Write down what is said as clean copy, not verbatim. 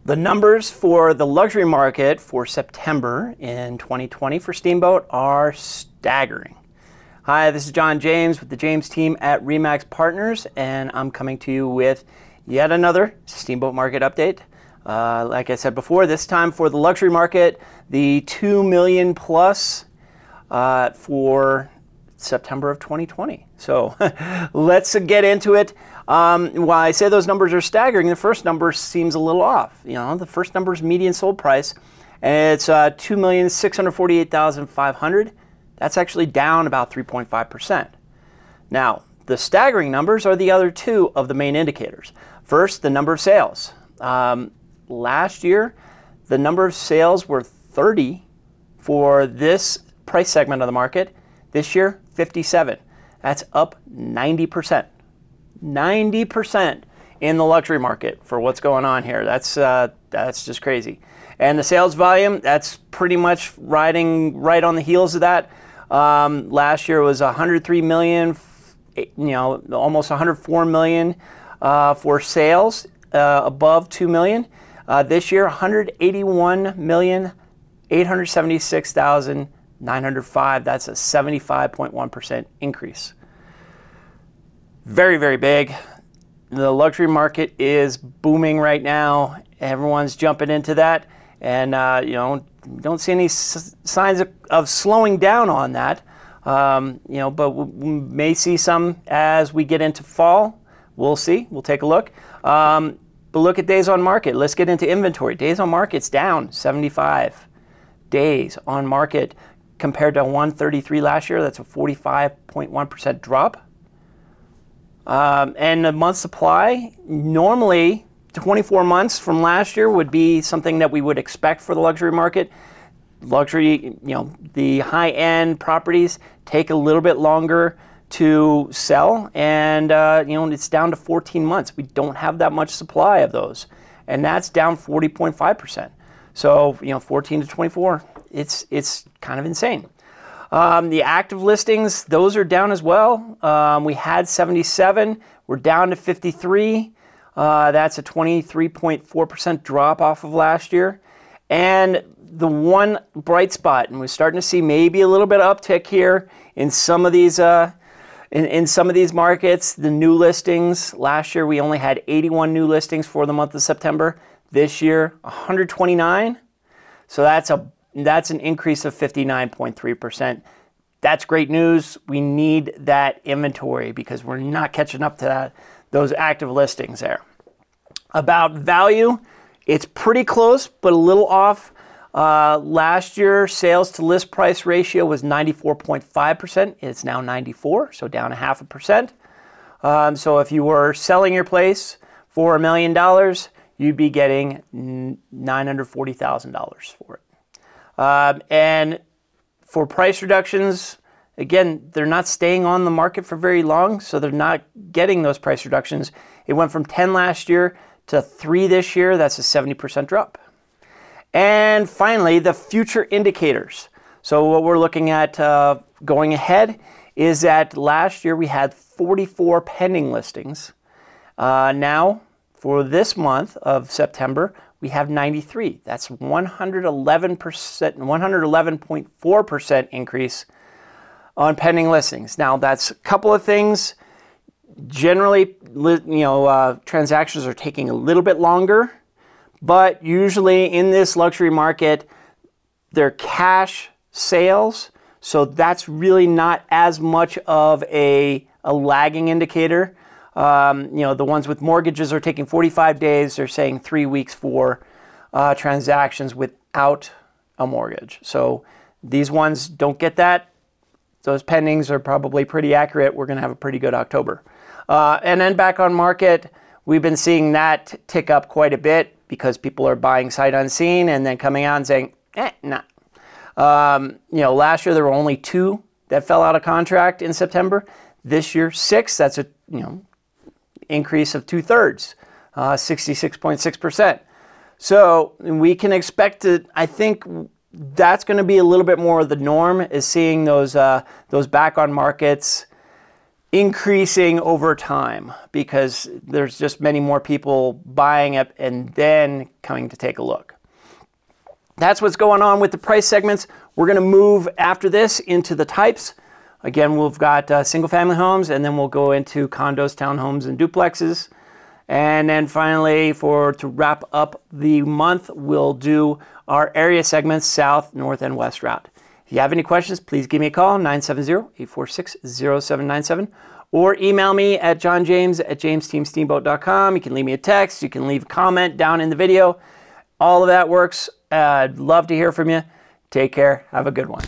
The numbers for the luxury market for September in 2020 for Steamboat are staggering. Hi, this is John James with the James team at RE/MAX Partners, and I'm coming to you with yet another Steamboat market update. Like I said before, this time for the luxury market, the 2 million plus for September of 2020. So let's get into it. While I say those numbers are staggering, the first number seems a little off. You know, the first number is median sold price, and it's 2,648,500. That's actually down about 3.5%. Now, the staggering numbers are the other two of the main indicators. First, the number of sales. Last year, the number of sales were 30 for this price segment of the market. This year, 57. That's up 90%. 90% in the luxury market for what's going on here. That's just crazy. And the sales volume, that's pretty much riding right on the heels of that. Last year was 103 million, almost 104 million for sales above 2 million. This year, 181,876,905. That's a 75.1% increase. Very, very big. The luxury market is booming right now. Everyone's jumping into that, and don't see any signs of slowing down on that. But we may see some as we get into fall. We'll see. We'll take a look. But look at days on market. Let's get into inventory. Days on market's down 75 days on market compared to 133 last year. That's a 45.1% drop. And the month supply, normally 24 months from last year would be something that we would expect for the luxury market. Luxury, the high-end properties take a little bit longer to sell, and it's down to 14 months. We don't have that much supply of those, and that's down 40.5%. So 14 to 24, it's kind of insane. The active listings, those are down as well. We had 77, we're down to 53. That's a 23.4% drop off of last year. And the one bright spot, and we're starting to see maybe a little bit of uptick here in some of these in some of these markets, the new listings. Last year we only had 81 new listings for the month of September. This year, 129. So that's an increase of 59.3%. That's great news. We need that inventory because we're not catching up to those active listings there. About value, it's pretty close, but a little off. Last year, sales to list price ratio was 94.5%. It's now 94, so down 0.5%. So if you were selling your place for $1 million, you'd be getting $940,000 for it. And for price reductions, again, they're not staying on the market for very long, so they're not getting those price reductions. It went from 10 last year to 3 this year. That's a 70% drop. And finally, the future indicators. So what we're looking at going ahead is that last year we had 44 pending listings. Now, for this month of September, we have 93. That's 111.4% increase on pending listings. Now, that's a couple of things. Generally, transactions are taking a little bit longer, but usually in this luxury market, they're cash sales, so that's really not as much of a lagging indicator. The ones with mortgages are taking 45 days. They're saying 3 weeks for transactions without a mortgage. So these ones don't get that. Those pendings are probably pretty accurate. We're going to have a pretty good October. And then back on market, we've been seeing that tick up quite a bit because people are buying sight unseen and then coming out and saying, nah. Last year there were only 2 that fell out of contract in September. This year, 6. That's a increase of 2/3, 66.6%. So we can expect to, I think that's going to be a little bit more of the norm, is seeing those back on markets increasing over time because there's just many more people buying it and then coming to take a look. That's what's going on with the price segments. We're going to move after this into the types. Again, we've got single family homes, and then we'll go into condos, townhomes, and duplexes. And then finally, to wrap up the month, we'll do our area segments, south, north, and west route. If you have any questions, please give me a call, 970-846-0797, or email me at johnjames@jamesteamsteamboat.com. You can leave me a text. You can leave a comment down in the video. All of that works. I'd love to hear from you. Take care. Have a good one.